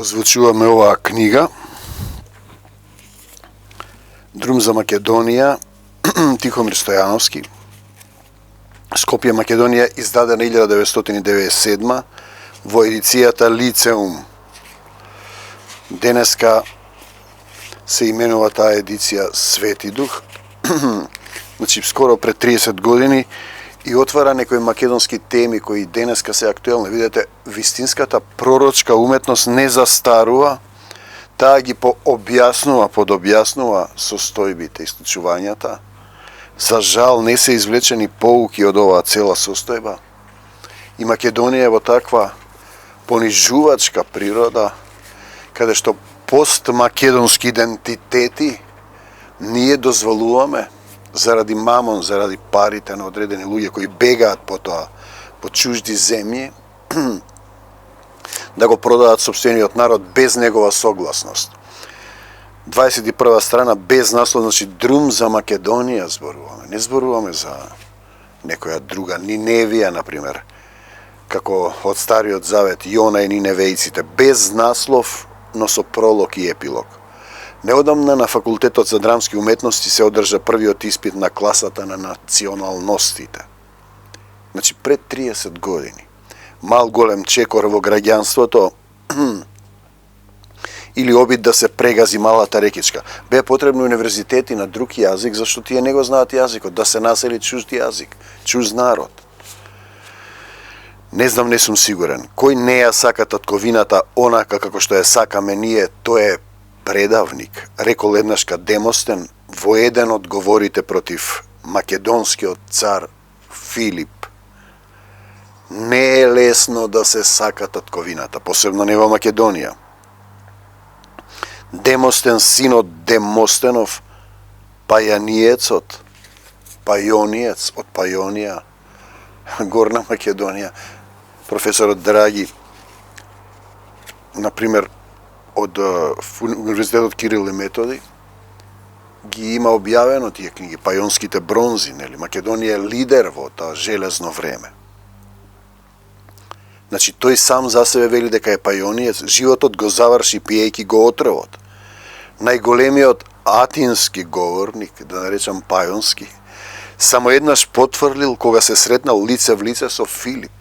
озвучуваме оваа книга Друм за Македонија, Тихомир Стојановски, Скопје, Македонија, издадена 1997 во едицијата Лицеум. Денеска се именува таа едиција Свети Дух, значи скоро пред 30 години, и отвара некои македонски теми кои денеска се актуелни. Видете, вистинската пророчка уметност не застарува, таа ги подобјаснува состојбите и случувањата. За жал не се извлечени поуки од оваа цела состојба. И Македонија е во таква понижувачка природа, каде што постмакедонски идентитети ние дозволуваме заради мамон, заради парите на одредени луѓе кои бегаат по тоа, по чужди земји, да го продадат сопствениот народ без негова согласност. 21 страна без наслов, значи Друм за Македонија зборуваме. Не зборуваме за некоја друга, Ниневија, например, како од Стариот Завет, Јона и Ниневејците, без наслов, но со пролог и епилог. Неодамна на Факултетот за драмски уметности се одржа првиот испит на класата на националностите. Значи пред 30 години. Мал голем чекор во граѓанството или обид да се прегази малата рекичка. Беа потребни универзитети на друг јазик, зашто тие не го знаат јазикот, да се насели чужд јазик, чужд народ. Не знам, не сум сигурен. Кој не ја сака татковината онака како што ја сакаме ние, тој е предавник, рекол еднашка Демостен во еден од говорите против македонскиот цар Филип. Не е лесно да се сака татковината, посебно не во Македонија. Демостен, синот Демостенов, пајаниецот, пајониец од Пајонија, Горна Македонија, професорот Драги, например, од Универзитетот Кирил и Методи, ги има објавено тие книги, Пајонските бронзи, нели? Македонија е лидер во тоа железно време. Значи, тој сам за себе вели дека е пајониец, животот го заврши пиејки го отровот. Најголемиот атински говорник, да наречам Пајонски, само еднаш потврлил кога се сретнал лице в лице со Филип,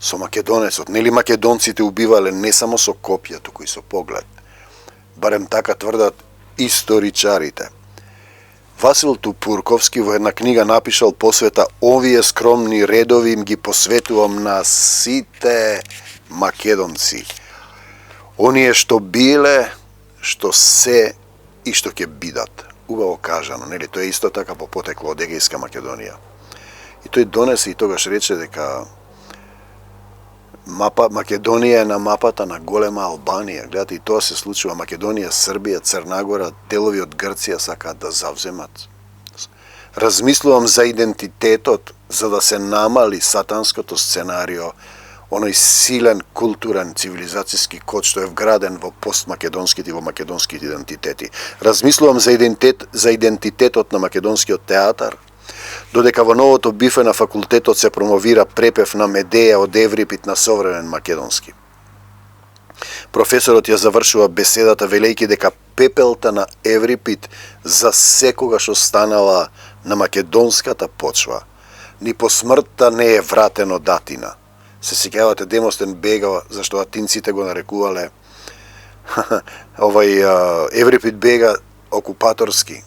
со македонецот. Нели македонците убивале не само со копја, туку и со поглед. Барем така тврдат историчарите. Васил Тупурковски во една книга напишал посвета овие скромни редови им ги посветувам на сите македонци. Оние што биле, што се и што ќе бидат. Убаво кажано, нели? Тоа е исто така по потекло од Егејска Македонија. И тој донесе и тогаш рече дека Македонија е на мапата на голема Албанија. Гледате, и тоа се случува. Македонија, Србија, Црнагора, делови од Грција сакаат да завземат. Размислувам за идентитетот, за да се намали сатанското сценарио, оној силен културен цивилизацијски код што е вграден во постмакедонските и во македонските идентитети. Размислувам за идентитетот на македонскиот театар, додека во новото бифе на факултетот се промовира препев на Медеја од Еврипид на современ македонски. Професорот ја завршува беседата велејќи дека пепелта на Еврипид за секогаш останала на македонската почва. Ни по смртта не е вратено датина. Се сеќавате, Демостен бега, зашто атинците го нарекувале Еврипид бега окупаторски.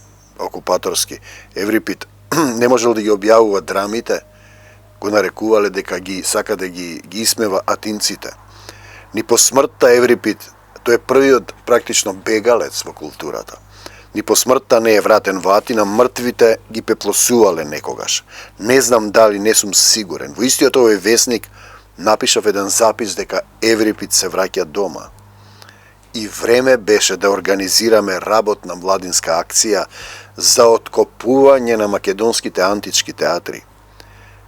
Еврипид не можел да ги објавува драмите, го нарекувале дека ги сака да ги исмева атинците. Ни по смртта Еврипид, тој е првиот практично бегалец во културата. Ни по смртта не е вратен во Атина, мртвите ги пеплосувале некогаш. Не знам дали, не сум сигурен. Во истиот овој весник напишав еден запис дека Еврипид се враќа дома. И време беше да организираме работна младинска акција за откопување на македонските антички театри.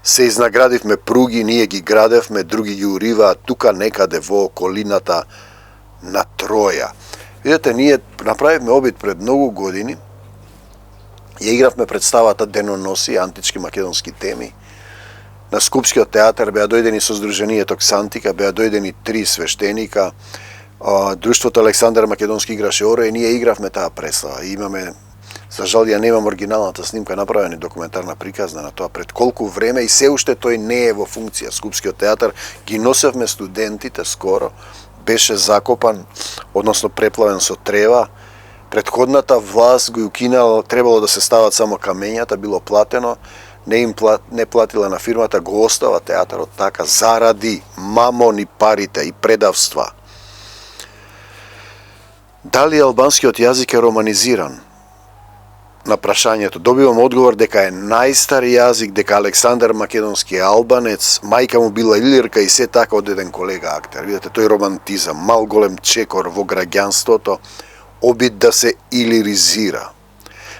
Се изнаградивме пруги, ние ги градевме, други ги уриваат тука некаде во околината на Троја. Видете, ние направивме обид пред многу години, ја игравме представата Деноноси, антички македонски теми. На Скупскиот театар беа дојдени со Сдруженијето Ксантика, беа дојдени 3 свештеника, Друштвото Александар Македонски играше Оро и ние игравме таа представа. Имаме, за жал ја немам оригиналната снимка, направена документарна приказна на тоа пред колку време и се уште тој не е во функција. Скупскиот театар ги носевме студентите скоро, беше закопан, односно преплавен со трева. Предходната власт го укинала, требало да се стават само камењата, било платено, не платила на фирмата, го остава театарот така заради мамони парите и предавства. Дали албанскиот јазик е романизиран? На прашањето добивам одговор дека е најстар јазик, дека Александар Македонски е албанец, мајка му била илирка и се така од еден колега актер. Видете, тој романтизам, мал голем чекор во граѓанството, обид да се илиризира.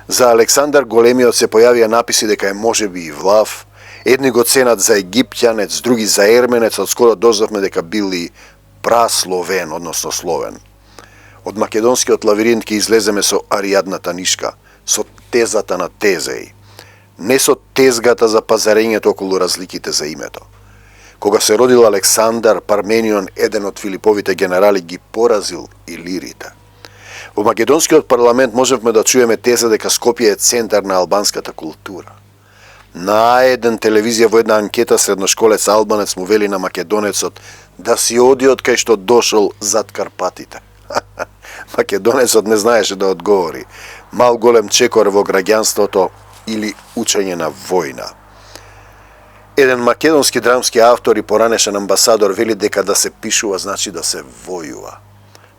За Александар Големиот се појавија написи дека е можеби и влав, едни го ценат за египтјанец, други за ерменец, од скоро дознавме дека бил и прасловен, односно словен. Од македонскиот лавиринт ќе излеземе со Аријадната нишка, со тезата на Тезеј, не со тезгата за пазарењето околу разликите за името. Кога се родил Александар, Парменион, еден од Филиповите генерали, ги поразил илирите. Во македонскиот парламент можевме да чуеме теза дека Скопје е центар на албанската култура. На еден телевизија во една анкета средношколец албанец му вели на македонецот да си оди од кај што дошол зад Карпатите. Македонецот не знаеше да одговори. Мал голем чекор во граѓанството или учење на војна. Еден македонски драмски автор и поранешен амбасадор вели дека да се пишува значи да се војува.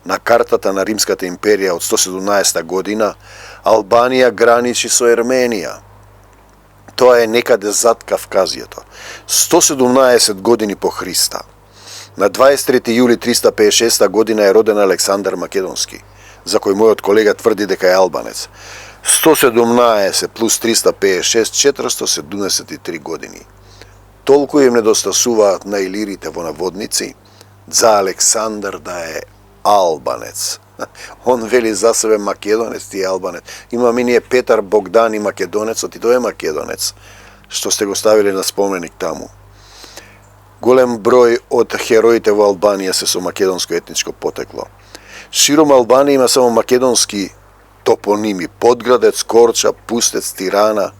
На картата на Римската империја од 117 година Албанија граничи со Ерменија. Тоа е некаде зад Кавказието. 117 години по Христа. На 23. јули 356 година е роден Александар Македонски, за кој мојот колега тврди дека е албанец. 117 плюс 356, 473 години. Толку им недостасуваат на илирите во наводници за Александар да е албанец. Он вели за себе македонец, ти е албанец. Имаме ние Петар Богдан и македонецот, и тој е македонец, што сте го ставили на споменик таму. Голем број од хероите во Албанија се со македонско етничко потекло. Широм Албанија има само македонски топоними: Подградец, Корча, Пустец, Тирана.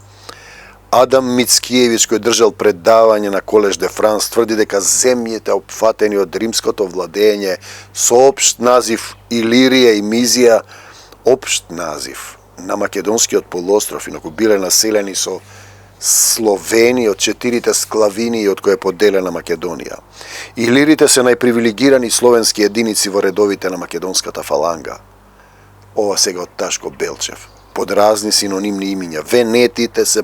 Адам Мицкиевич, кој држал предавање на Колеж де Франс, тврди дека земјите опфатени од римското владење со општ назив Илирија и Мизија, општ назив на македонскиот полуостров, инаку биле населени со Словени од 4 склавини од кои е поделена Македонија. Илирите се најпривилегирани словенски единици во редовите на македонската фаланга. Ова сега од Ташко Белчев. Под разни синонимни имиња. Венетите се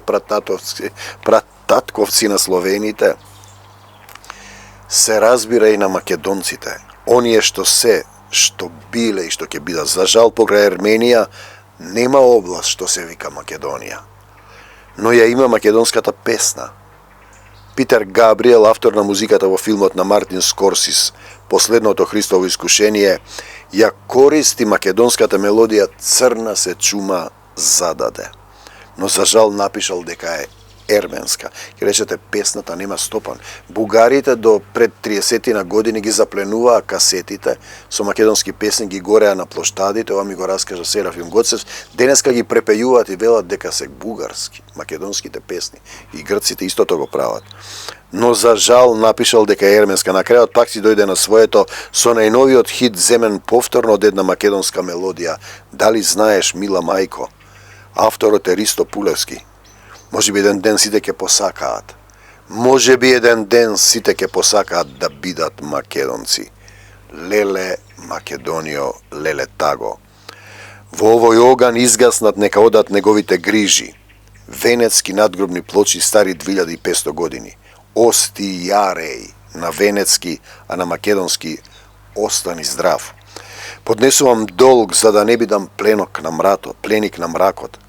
прататковци на словените. Се разбира и на македонците. Оние што биле и што ќе бидат. За жал, покрај Ерменија нема област што се вика Македонија. Но ја има македонската песна. Питер Габриел, автор на музиката во филмот на Мартин Скорсис Последното Христово искушение, ја користи македонската мелодија Црна се чума зададе. Но за жал напишал дека е ерменска. Ке речете, песната нема стопан. Бугарите до пред 30 на години ги запленуваа касетите со македонски песни, ги гореа на плоштадите, ова ми го раскажа Серафим Гоцев. Денеска ги препејуваат и велат дека се бугарски, македонските песни. И грците истото го прават. Но за жал напишал дека е ерменска. На крајот пак си дојде на своето со најновиот хит земен повторно од една македонска мелодија. Дали знаеш, мила мајко? Авторот е Ристо Пулевски. Можеби еден ден сите ќе посакаат. Можеби еден ден сите ќе посакаат да бидат македонци. Леле Македонио, леле таго. Во овој оган изгаснат нека одат неговите грижи. Венецки надгробни плочи стари 2500 години. Ости јареј на венецки, а на македонски остани здрав. Поднесувам долг за да не бидам пленик на мракот.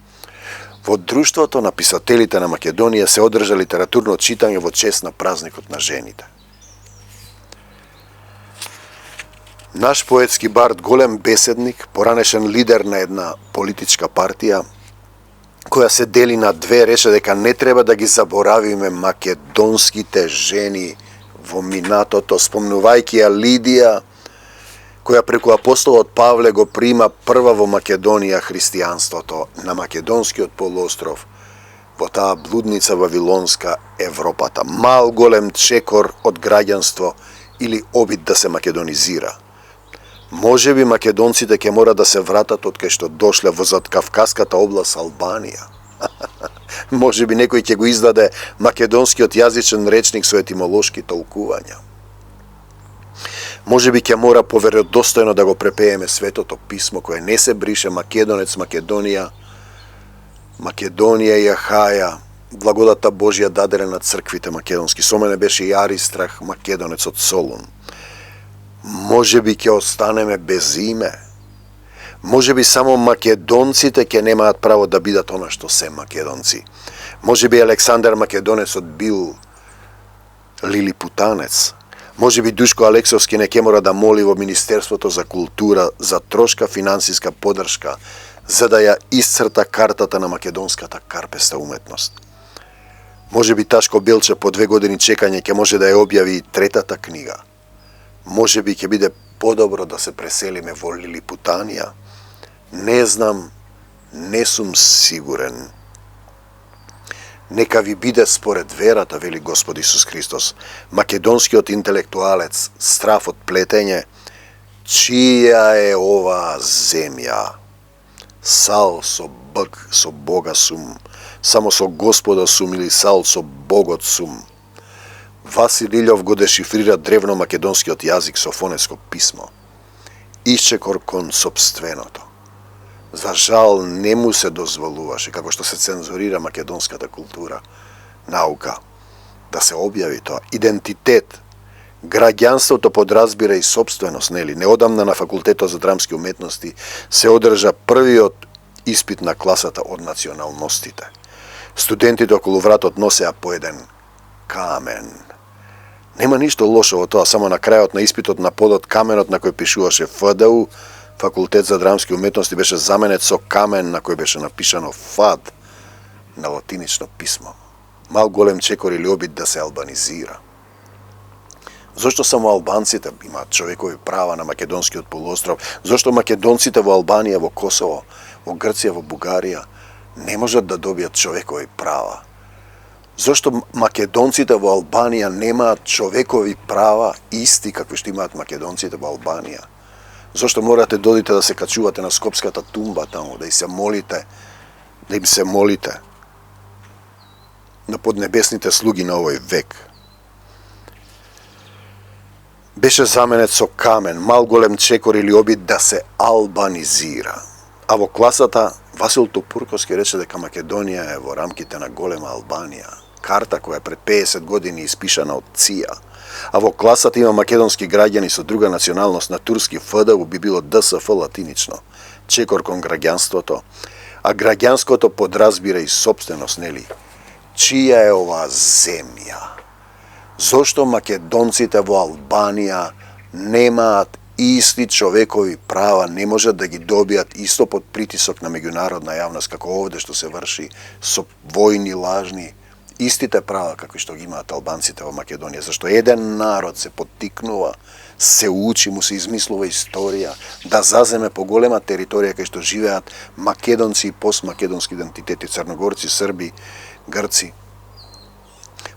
Во друштвото на писателите на Македонија се одржа литературно читање во чест на празникот на жените. Наш поетски бард, голем беседник, поранешен лидер на една политичка партија, која се дели на две, рече дека не треба да ги заборавиме македонските жени во минатото, спомнувајќи ја Лидија, која преку апостолот Павле го прима прва во Македонија христијанството на Македонскиот полуостров, во таа блудница вавилонска Европата. Мал голем чекор од граѓанство или обид да се македонизира. Може би македонците ќе мора да се вратат од кај што дошле во задкавказската област Албанија. Може би некој ќе го издаде македонскиот јазичен речник со етимолошки толкувања. Може би ќе мора поверодостојно да го препееме Светото писмо кое не се брише Македонец, Македонија, Македонија и Ахаја, благодата Божја дадена на црквите македонски. Со мене беше и Аристрах, Македонец од Солун. Може би ќе останеме без име. Може би само македонците ќе немаат право да бидат она што се македонци. Може би Александар Македонецот бил лилипутанец. Може би Душко Алексовски не ќе мора да моли во Министерството за култура за трошка финансиска поддршка за да ја исцрта картата на македонската карпеста уметност. Може би Ташко Белче по 2 години чекање ќе може да ја објави и третата книга. Може би ќе биде подобро да се преселиме во Лилипутанија. Не знам, не сум сигурен. Нека ви биде според верата, вели Господ Исус Христос, македонскиот интелектуалец, страф од плетење, чија е оваа земја? Сал со бк, со Бога сум, само со Господа сум или сал со Богот сум. Васил Илјов го дешифрира древно македонскиот јазик со фонетско писмо. Исчекор кон собственото. За жал не му се дозволуваше, како што се цензурира македонската култура, наука, да се објави тоа. Идентитет, граѓанството подразбира и собственост, нели? Неодамна на Факултетот за драмски уметности се одржа првиот испит на класата од националностите. Студентите околу вратот носеа по еден камен. Нема ништо лошо во тоа, само на крајот на испитот на подот каменот на кој пишуваше ФДУ, Факултет за драмски уметности, беше заменет со камен на кој беше напишано ФАД на латинично писмо. Мал голем чекор или обид да се албанизира. Зошто само албанците имаат човекови права на македонскиот полуостров? Зошто македонците во Албанија, во Косово, во Грција, во Бугарија не можат да добијат човекови права? Зошто македонците во Албанија немаат човекови права исти какви што имаат македонците во Албанија? Зошто морате додите да се качувате на Скопската тумба таму, да им се молите на поднебесните слуги на овој век? Беше заменет со камен, мал голем чекор или обид да се албанизира. А во класата Васил Топурковски рече дека Македонија е во рамките на голема Албанија, карта која пред 50 години испишана од ЦИА. А во класата има македонски граѓани со друга националност на турски ФДУ, би било ДСФ латинично, чекор кон граѓанството, а граѓанското подразбира и собственост, нели? Чија е оваа земја? Зошто македонците во Албанија немаат исти човекови права, не можат да ги добијат исто под притисок на меѓународна јавност, како овде што се врши со војни лажни, истите права какви што ги имаат албанците во Македонија? Зашто еден народ се поттикнува, се учи, му се измислува историја, да заземе поголема територија кај што живеат македонци и постмакедонски идентитети, црногорци, срби, грци.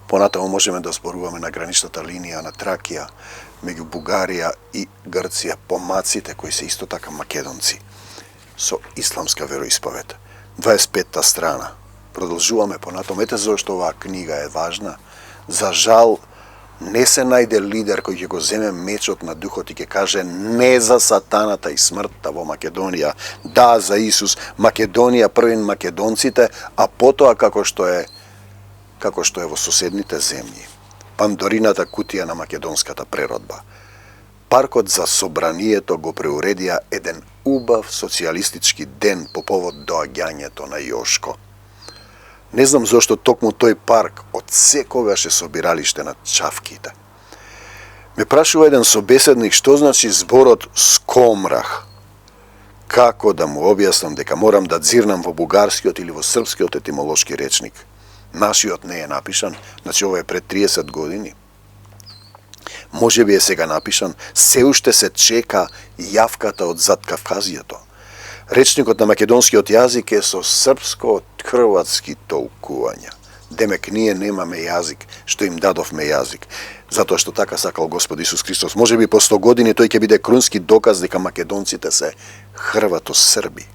Понатаму можеме да зборуваме на граничната линија на Тракија, меѓу Бугарија и Грција, помаците кои се исто така македонци, со исламска вероисповед. 25-та страна. Продолжуваме понатаму. Ете зашто оваа книга е важна. За жал, не се најде лидер кој ќе го земе мечот на духот и ќе каже не за сатаната и смртта во Македонија, да за Исус, Македонија првин македонците, а потоа како што е во соседните земји. Пандорината кутија на македонската преродба. Паркот за собранието го преуредија еден убав социјалистички ден по повод доаѓањето на Јошко. Не знам зошто токму тој парк од секогаш е собиралиште на чавките. Ме прашува еден собеседник што значи зборот скомрах. Како да му објаснам дека морам да дзирнам во бугарскиот или во српскиот етимолошки речник? Нашиот не е напишан, значи ова е пред 30 години. може би е сега напишан, се уште се чека јавката од Заткавказието. Речникот на македонскиот јазик е со српско-хрватски толкувања. Демек ние немаме јазик, што им дадовме јазик, затоа што така сакал Господ Исус Христос. Може би по 100 години тој ќе биде крунски доказ дека македонците се хрвато-срби.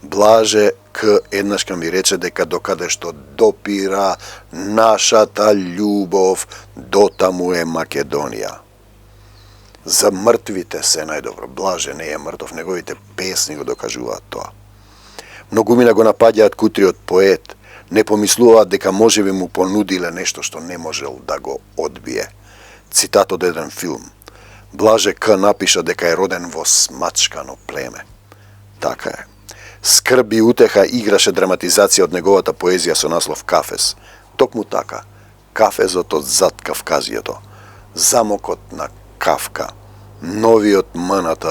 Блаже К еднаш ка ми рече дека докаде што допира нашата љубов, дотаму е Македонија. За мртвите се најдобро. Блаже не е мртов, неговите песни го докажуваат тоа. Многумина го напаѓаат кутриот поет, не помислуваат дека можеби му понудиле нешто што не можел да го одбие. Цитат од еден филм. Блаже К напиша дека е роден во смачкано племе. Така е. Скрб и утеха играше драматизација од неговата поезија со наслов Кафез. Токму така, Кафезот од Заткавказието, замокот на Кавка, новиот МНТ,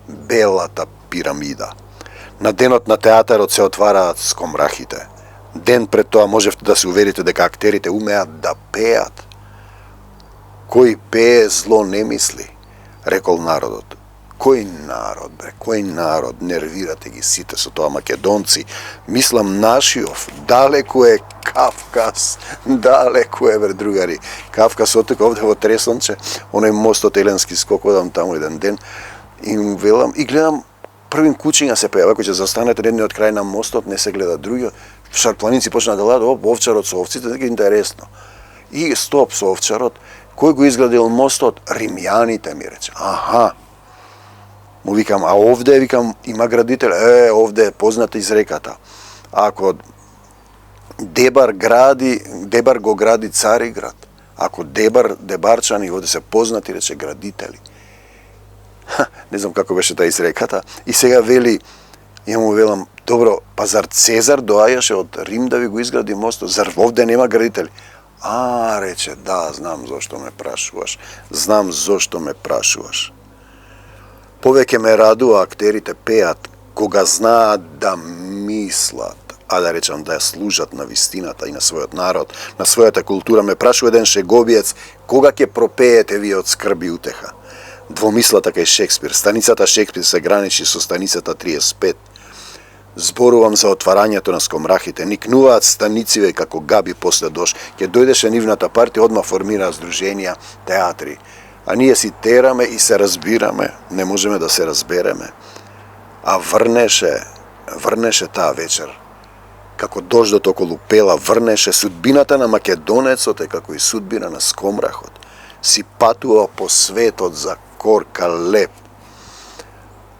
белата пирамида. На денот на театарот се отвараат скомрахите. Ден пред тоа можевте да се уверите дека актерите умеат да пеат. Кој пее зло не мисли, рекол народот. Кој народ, бре, кој народ, нервирате ги сите со тоа македонци. Мислам нашиов, далеку е Кавказ, далеку е, бре, другари. Кавказ отек овде во Тресонче, оној мостот Еленски скок, одам таму еден ден и велам и гледам првин кучиња се појава, кој ќе застанете едниот крај на мостот, не се гледа другиот. Шарпланици почнаа да гледаат, овчарот со овците, така интересно. И стоп со овчарот, кој го изградил мостот? Римјаните, ми рече. Аха. Му викам, а овде, викам, има градител. Овде е позната изреката. Ако Дебар го гради Цариград. Ако Дебарчани, овде се познати, рече, градители. Не знам како беше таа изреката. И сега вели, ја му велам, добро, па зар Цезар доаѓаше од Рим да ви го изгради мостот? Зар овде нема градители? Рече, да, знам зошто ме прашуваш. Знам зошто ме прашуваш. Повеќе ме радува актерите пеат кога знаат да мислат, а да речам да ја служат на вистината и на својот народ, на својата култура. Ме прашува еден шеговиец, кога ќе пропеете вие од скрб и утеха? Двомислата кај Шекспир. Станицата Шекспир се граничи со станицата 35. Зборувам за отварањето на скомрахите. Никнуваат станициве како габи после дожд. Ке дојдеше нивната партија, одма формира здруженија, театри. А ние си тераме и се разбираме, не можеме да се разбереме. А врнеше таа вечер. Како дождот околу Пела врнеше, судбината на македонецот е како и судбина на скомрахот. Си патува по светот за корка леп.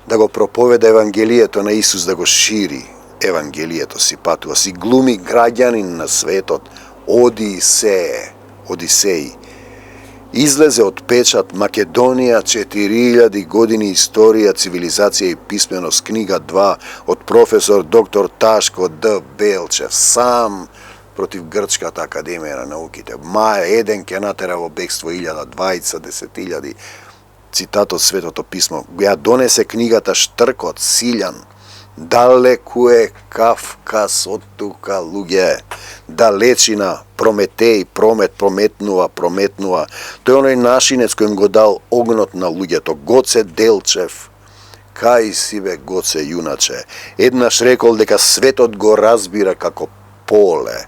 Да го проповеда Евангелието на Исус, да го шири. Евангелието си патува, си глуми граѓанин на светот. Одисеј. Излезе од печат Македонија 4000 години историја, цивилизација и писменост, книга 2 од професор доктор Ташко Д. Белчев, сам против Грчката академија на науките. Еден ке натера во бегство 1000, 20, 10.000. Цитат од Светото писмо. Ја донесе книгата Штркот, Силјан. Далеку е Кавказ од тука, луѓе. Далечина, Прометеј, прометнува. Тој е оној нашинец кој им го дал огнот на луѓето. Гоце Делчев. Кај си бе, Гоце, јуначе. Еднаш рекол дека светот го разбира како поле,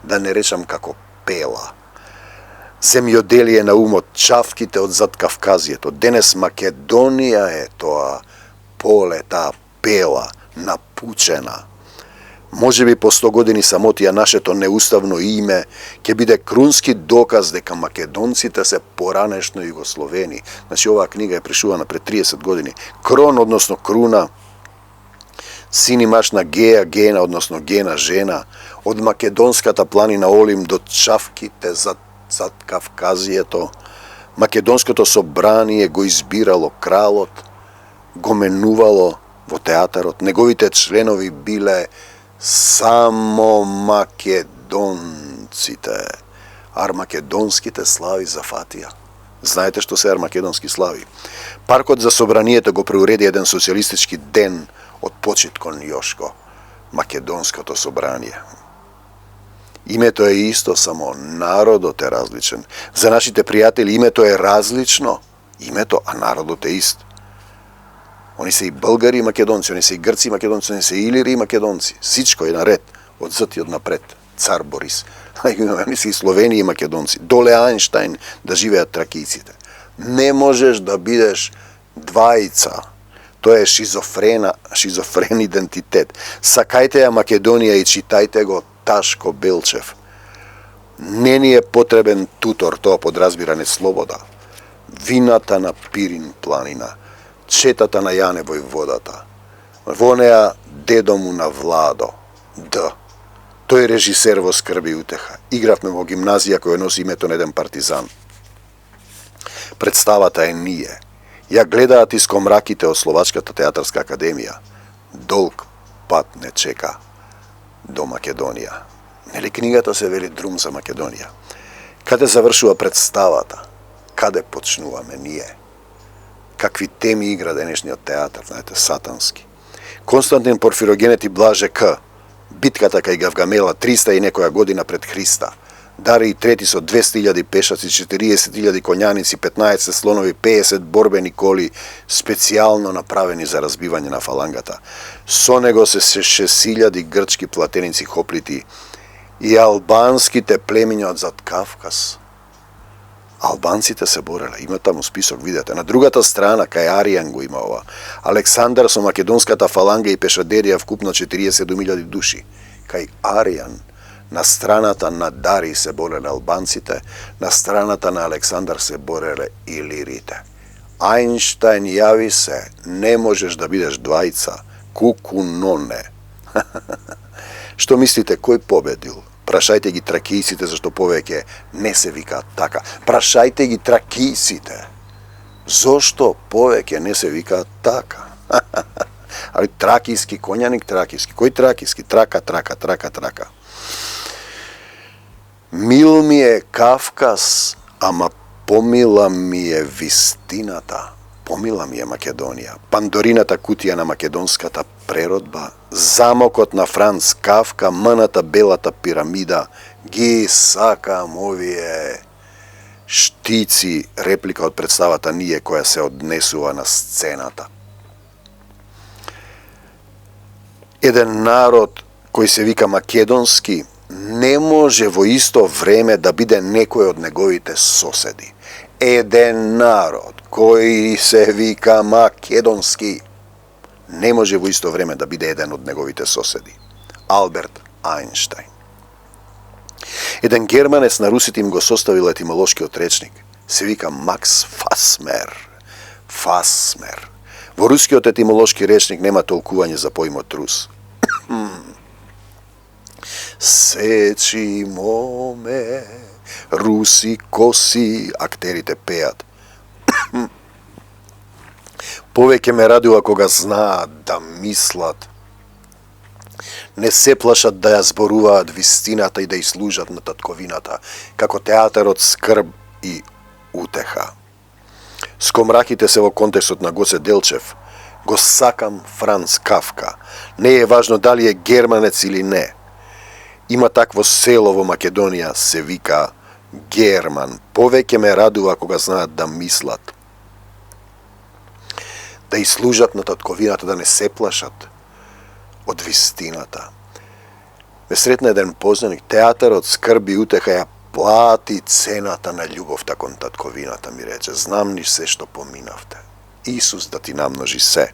да не речам како пела. Земјоделие на умот, чавките од Заткавказието. Денес Македонија е тоа поле, таа пела, напучена. Може би по 100 години самотија нашето неуставно име ќе биде крунски доказ дека македонците се поранешно југословени. Значи, оваа книга е пришувана пред 30 години. Крон, односно круна, син и маж на Гена, односно Гена жена, од македонската планина Олим до чавките зад Кавказието. Македонското собрание го избирало кралот, го менувало во театарот. Неговите членови биле само македонците. Армакедонските слави зафатија. Знаете што се армакедонски слави? Паркот за собранието го преуреди еден социјалистички ден од почит кон Јошко. Македонското собрание. Името е исто, само народот е различен. За нашите пријатели името е различно, името, а народот е ист. Они се и българи и македонци, они се и грци и македонци, они се и илири и македонци. Сичко е наред, од зад и од напред. Цар Борис. Они се и словени и македонци. Доле Ајнштајн да живеат тракийците. Не можеш да бидеш двајца. Тоа е шизофрен идентитет. Сакајте ја Македонија и читајте го Ташко Белчев. Не ни е потребен тутор, тоа подразбиране слобода. Вината на Пирин планина, четата на Јане војводата. Во неа дедо му на Владо, Д. Тој режисер во Скрби и утеха. Игравме во гимназија која носи името на еден партизан. Представата е Ние. Ја гледаат искомраките од Словачката театарска академија. Долг пат не чека до Македонија. Нели книгата се вели Друм за Македонија? Каде завршува представата? Каде почнуваме ние? Какви теми игра денешниот театар, знаете, сатански. Константин Порфирогенет и Блаже К. Битката кај Гавгамела 300 и некоја година пред Христа. Дари трети со 200.000 пешаци, 40.000 конјаници, 15 слонови, 50 борбени коли, специјално направени за разбивање на фалангата. Со него се 6.000 грчки платеници хоплити и албанските племиња од зад Кавказ. Албанците се бореле, има таму список, видете. На другата страна, кај Аријан го има ова, Александар со македонската фаланга и пешадерија вкупно 47.000 души. Кај Аријан, на страната на Дари се бореле албанците, на страната на Александар се бореле илирите. Ајнштајн јави се, не можеш да бидеш двајца, кукуноне. Што мислите, кој победил? Прашајте ги тракийците, зашто повеќе не се викаат така. Прашајте ги тракийците, зошто повеќе не се викаат така. Али тракијски, конјаник тракијски. Кој тракијски? Трака. Мил ми е Кавказ, ама помила ми е вистината. Помила ми е Македонија. Пандорината кутија на македонската преродба, замокот на Франц Кавка, мната белата пирамида, ги сакам овие штици, реплика од представата Ние која се однесува на сцената. Еден народ кој се вика македонски не може во исто време да биде некој од неговите соседи. Еден народ кој се вика македонски не може во исто време да биде еден од неговите соседи. Алберт Ајнштајн. Еден германец на русите им го составил етимолошкиот речник. Се вика Макс Фасмер. Во рускиот етимолошки речник нема толкување за поимот рус. Сечи моме, руси коси, актерите пеат. Повеќе ме радува кога знаат да мислат. Не се плашат да ја зборуваат вистината и да ја служат на татковината, како театарот Скрб и утеха. Скомраките се во контекстот на Гоце Делчев. Го сакам Франц Кавка. Не е важно дали е германец или не. Има такво село во Македонија, се вика Герман. Повеќе ме радува кога знаат да мислат. Да служат на татковината, да не се плашат од вистината. Ме сретна еден познаник, театарот Скрб и утеха ја плати цената на љубовта кон татковината, ми рече. Знам ни се што поминавте. Исус да ти намножи се.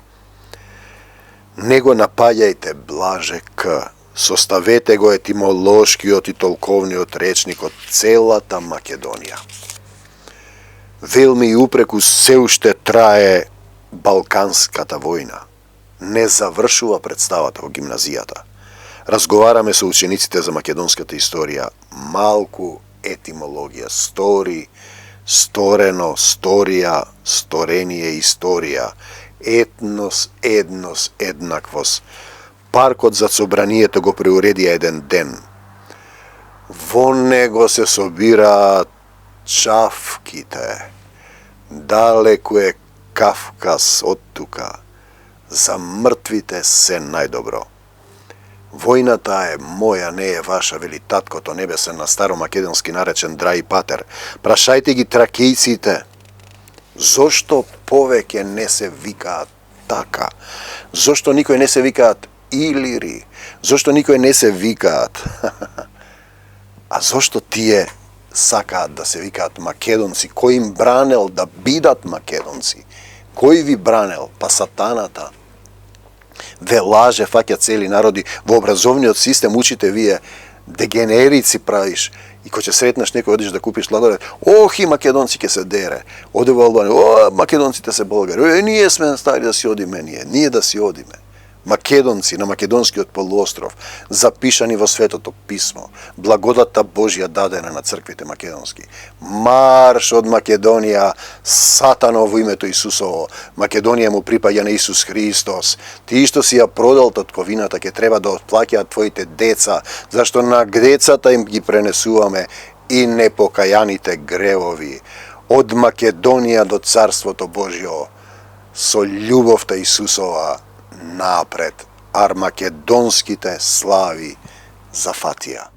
Не го напаѓајте Блаже К. Составете го етимолошкиот и толковниот речник од целата Македонија. Велми и упреку се уште трае Балканската војна. Не завршува представата во гимназијата. Разговараме со учениците за македонската историја. Малку етимологија. Стори, сторено, сторија, сторение, историја. Етнос, еднос, еднаквост. Паркот за собранието го преуредија еден ден. Во него се собираат чавките. Далеку е Кавказ од тука. За мртвите се најдобро. Војната е моја, не е ваша, вели таткото небесен на старомакедонски наречен Драи Патер. Прашајте ги тракејците, зошто повеќе не се викаат така? Зошто никој не се викаат илири? Зошто никој не се викаат? А зошто тие сакаат да се викаат македонци? Кој им бранел да бидат македонци? Кој ви бранел? Па сатаната. Ве лаже, фаќа цели народи. Во образовниот систем учите вие дегенерици правиш. И кога ќе сретнеш некој, одиш да купиш сладолед, ох, и македонци ќе се дере. Оде во Албанија, о, македонците се българи. Ние сме стари да си одиме, ние да си одиме. Македонци на македонскиот полуостров, запишани во Светото писмо, благодатта Божја дадена на црквите македонски. Марш од Македонија, сатано во името Исусово. Македонија му припаѓа на Исус Христос. Ти што си ја продал татковината, ќе треба да отплаќаат твоите деца, зашто на децата им ги пренесуваме и непокајаните гревови. Од Македонија до Царството Божјо, со љубовта Исусова, напред, армакедонските слави за фатија.